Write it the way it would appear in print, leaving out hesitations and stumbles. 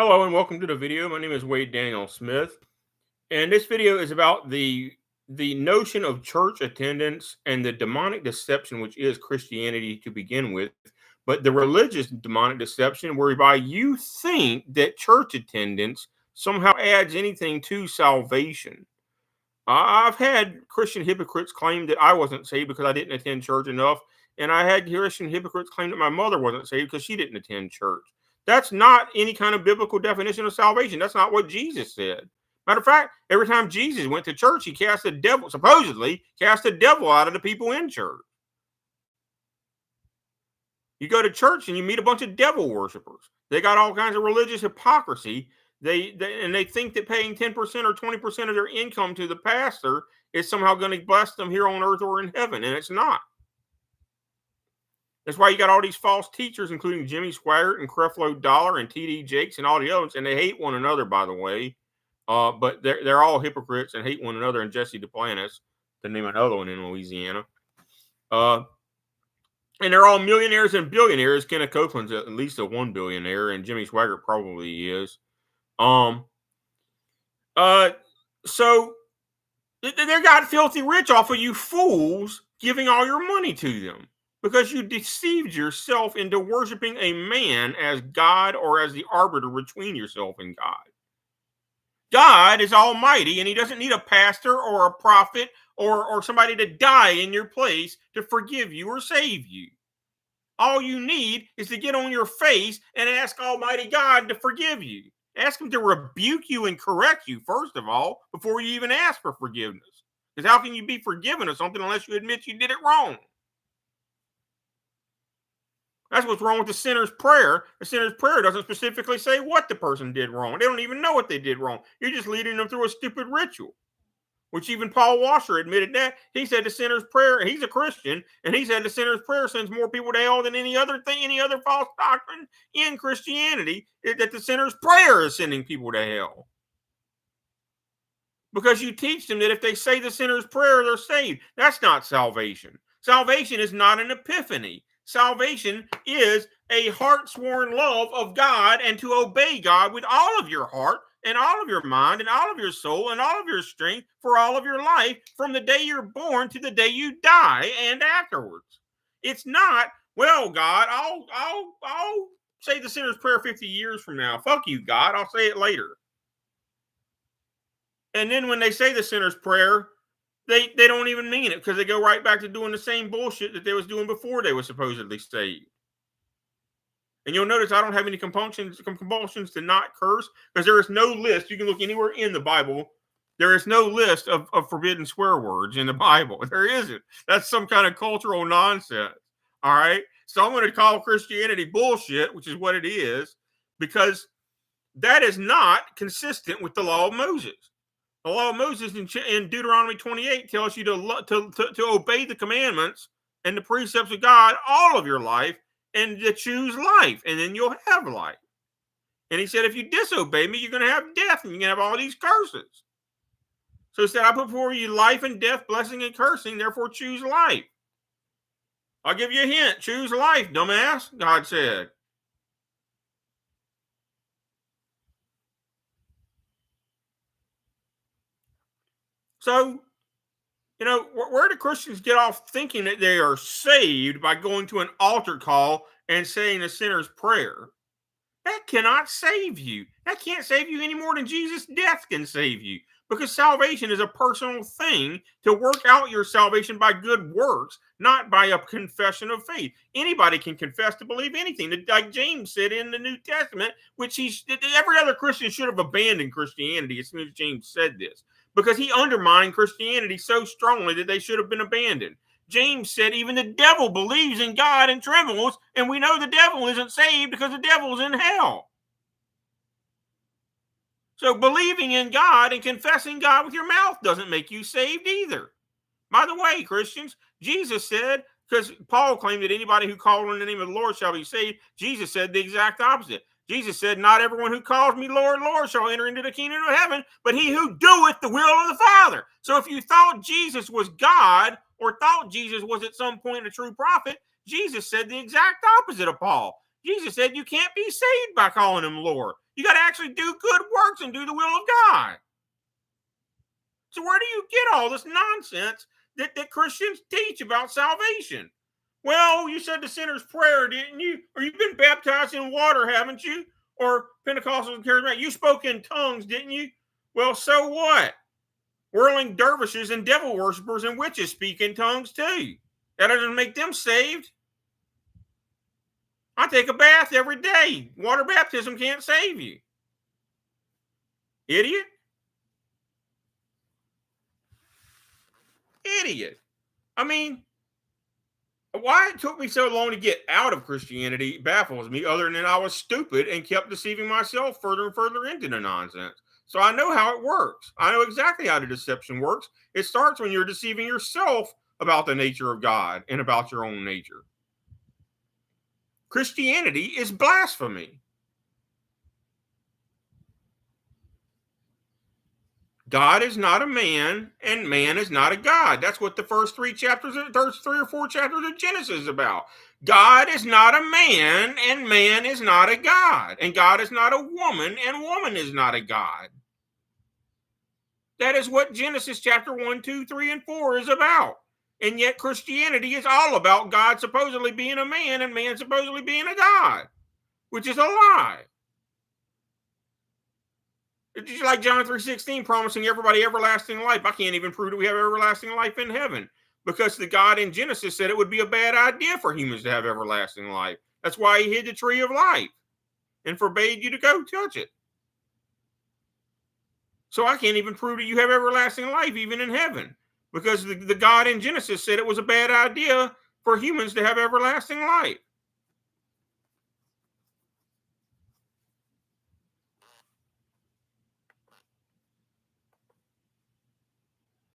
Hello and welcome to the video. My name is Wade Daniel Smith, and this video is about the notion of church attendance and the demonic deception which is Christianity to begin with, but the religious demonic deception whereby you think that church attendance somehow adds anything to salvation. I've had Christian hypocrites claim that I wasn't saved because I didn't attend church enough, and I had Christian hypocrites claim that my mother wasn't saved because she didn't attend church. That's not any kind of biblical definition of salvation. That's not what Jesus said. Matter of fact, every time Jesus went to church, he cast the devil, supposedly cast the devil out of the people in church. You go to church and you meet a bunch of devil worshipers. They got all kinds of religious hypocrisy. They think that paying 10% or 20% of their income to the pastor is somehow going to bless them here on earth or in heaven, and it's not. That's why you got all these false teachers, including Jimmy Swaggart and Creflo Dollar and T.D. Jakes and all the others, and they hate one another, by the way. But they're all hypocrites and hate one another. And Jesse Duplantis, to name another one in Louisiana. And they're all millionaires and billionaires. Kenneth Copeland's at least a $1 billionaire, and Jimmy Swaggart probably is. So they got filthy rich off of you fools giving all your money to them because you deceived yourself into worshiping a man as God or as the arbiter between yourself and God. God is almighty, and he doesn't need a pastor or a prophet or somebody to die in your place to forgive you or save you. All you need is to get on your face and ask Almighty God to forgive you. Ask him to rebuke you and correct you, first of all, before you even ask for forgiveness. Because how can you be forgiven of something unless you admit you did it wrong? That's what's wrong with the sinner's prayer. The sinner's prayer doesn't specifically say what the person did wrong. They don't even know what they did wrong. You're just leading them through a stupid ritual, which even Paul Washer admitted that. He said the sinner's prayer, he's a Christian, and he said the sinner's prayer sends more people to hell than any other thing, any other false doctrine in Christianity, that the sinner's prayer is sending people to hell. Because you teach them that if they say the sinner's prayer, they're saved. That's not salvation. Salvation is not an epiphany. Salvation is a heart-sworn love of God and to obey God with all of your heart and all of your mind and all of your soul and all of your strength for all of your life from the day you're born to the day you die and afterwards. It's not, well, God, I'll say the sinner's prayer 50 years from now. Fuck you, God. I'll say it later. And then when they say the sinner's prayer, they don't even mean it because they go right back to doing the same bullshit that they was doing before they were supposedly saved. And you'll notice I don't have any compulsions to not curse because there is no list. You can look anywhere in the Bible. There is no list of forbidden swear words in the Bible. There isn't. That's some kind of cultural nonsense. All right. So I'm going to call Christianity bullshit, which is what it is, because that is not consistent with the law of Moses. The law of Moses in Deuteronomy 28 tells you to obey the commandments and the precepts of God all of your life and to choose life, and then you'll have life. And he said, if you disobey me, you're going to have death, and you're going to have all these curses. So he said, I put before you life and death, blessing and cursing, therefore choose life. I'll give you a hint. Choose life, dumbass, God said. So, where do Christians get off thinking that they are saved by going to an altar call and saying a sinner's prayer? That cannot save you. That can't save you any more than Jesus' death can save you. Because salvation is a personal thing to work out your salvation by good works, not by a confession of faith. Anybody can confess to believe anything. Like James said in the New Testament, which every other Christian should have abandoned Christianity as soon as James said this, because he undermined Christianity so strongly that they should have been abandoned. James said even the devil believes in God and trembles, and we know the devil isn't saved because the devil's in hell. So believing in God and confessing God with your mouth doesn't make you saved either. By the way, Christians, Jesus said, because Paul claimed that anybody who called on the name of the Lord shall be saved, Jesus said the exact opposite. Jesus said, not everyone who calls me Lord, Lord shall enter into the kingdom of heaven, but he who doeth the will of the Father. So if you thought Jesus was God or thought Jesus was at some point a true prophet, Jesus said the exact opposite of Paul. Jesus said you can't be saved by calling him Lord. You got to actually do good works and do the will of God. So where do you get all this nonsense that Christians teach about salvation? Well, you said the sinner's prayer, didn't you? Or you've been baptized in water, haven't you? Or Pentecostals and Charismatic, you spoke in tongues, didn't you? Well, so what? Whirling dervishes and devil worshippers and witches speak in tongues too. That doesn't make them saved. I take a bath every day. Water baptism can't save you. Idiot. Idiot. I mean, why it took me so long to get out of Christianity baffles me, other than I was stupid and kept deceiving myself further and further into the nonsense. So I know how it works. I know exactly how the deception works. It starts when you're deceiving yourself about the nature of God and about your own nature. Christianity is blasphemy. God is not a man, and man is not a God. That's what the first three or four chapters of Genesis is about. God is not a man, and man is not a God. And God is not a woman, and woman is not a God. That is what Genesis chapter 1, 2, 3, and 4 is about. And yet Christianity is all about God supposedly being a man and man supposedly being a God, which is a lie. It's just like John 3:16 promising everybody everlasting life. I can't even prove that we have everlasting life in heaven, because the God in Genesis said it would be a bad idea for humans to have everlasting life. That's why he hid the tree of life and forbade you to go touch it. So I can't even prove that you have everlasting life even in heaven, because the God in Genesis said it was a bad idea for humans to have everlasting life.